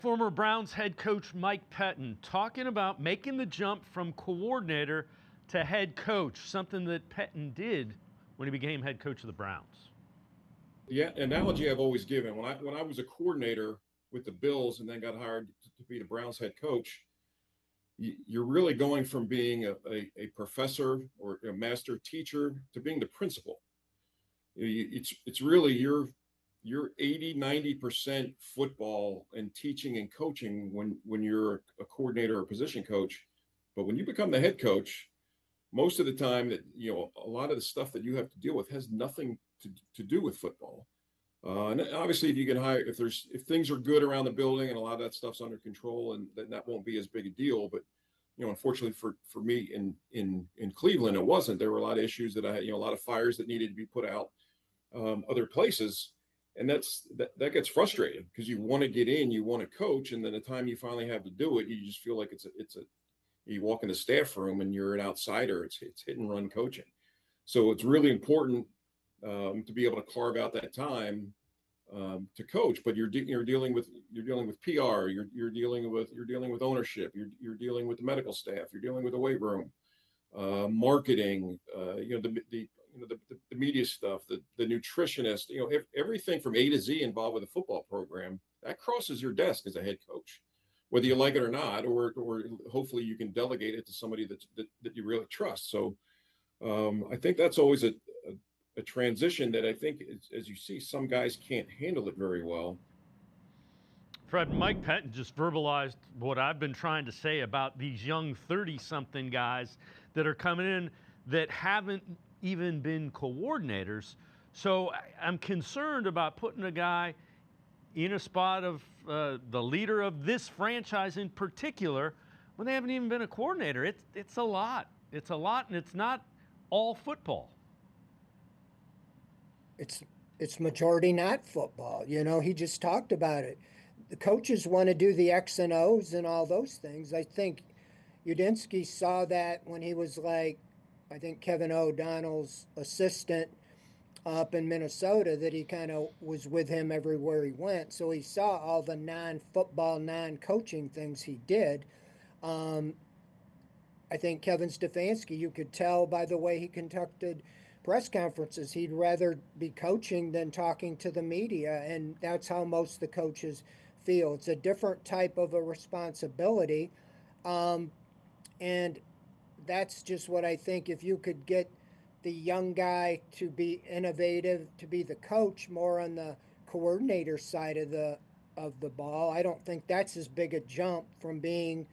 Former Browns head coach Mike Pettine talking about making the jump from coordinator to head coach, something that Pettine did when he became head coach of the Browns. Yeah, analogy I've always given when I was a coordinator with the Bills and then got hired to be the Browns head coach, you're really going from being a professor or a master teacher to being the principal. It's really you're 80-90% football and teaching and coaching when you're a coordinator or position coach. But when you become the head coach, most of the time that a lot of the stuff that you have to deal with has nothing to do with football. And obviously, if you can hire, if things are good around the building and a lot of that stuff's under control, and then that won't be as big a deal. But unfortunately for me in Cleveland, it wasn't. There were a lot of issues that I had, a lot of fires that needed to be put out other places, and that gets frustrating because you want to get in, you want to coach, and then the time you finally have to do it, you just feel like it's a you walk in the staff room and you're an outsider. It's hit and run coaching, so it's really important to be able to carve out that time to coach. But you're dealing with PR, you're dealing with ownership, you're dealing with the medical staff, you're dealing with the weight room, marketing, the media stuff, the nutritionist, everything from A to Z involved with a football program that crosses your desk as a head coach, whether you like it or not, or hopefully you can delegate it to somebody that you really trust. So I think that's always a transition that I think, as you see, some guys can't handle it very well. Fred, Mike Pettine just verbalized what I've been trying to say about these young 30-something guys that are coming in that haven't even been coordinators. So I'm concerned about putting a guy in a spot of the leader of this franchise in particular when they haven't even been a coordinator. It's a lot. It's a lot, and it's not all football. It's majority not football. He just talked about it. The coaches want to do the X and O's and all those things. I think Udinski saw that when he was I think Kevin O'Donnell's assistant up in Minnesota, that he kind of was with him everywhere he went. So he saw all the non-football, non-coaching things he did. I think Kevin Stefanski, you could tell by the way he conducted press conferences, he'd rather be coaching than talking to the media, and that's how most of the coaches feel. It's a different type of a responsibility, and that's just what I think. If you could get the young guy to be innovative, to be the coach more on the coordinator side of the ball, I don't think that's as big a jump from being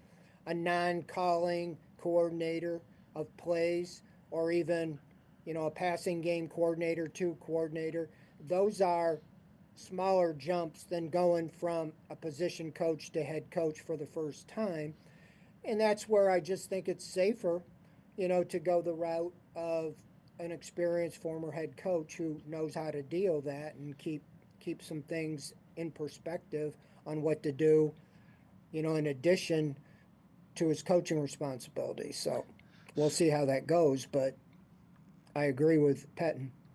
a non-calling coordinator of plays, or even a passing game coordinator to coordinator. Those are smaller jumps than going from a position coach to head coach for the first time. And that's where I just think it's safer, to go the route of an experienced former head coach who knows how to deal that and keep some things in perspective on what to do, in addition to his coaching responsibilities. So we'll see how that goes, but I agree with Pettine.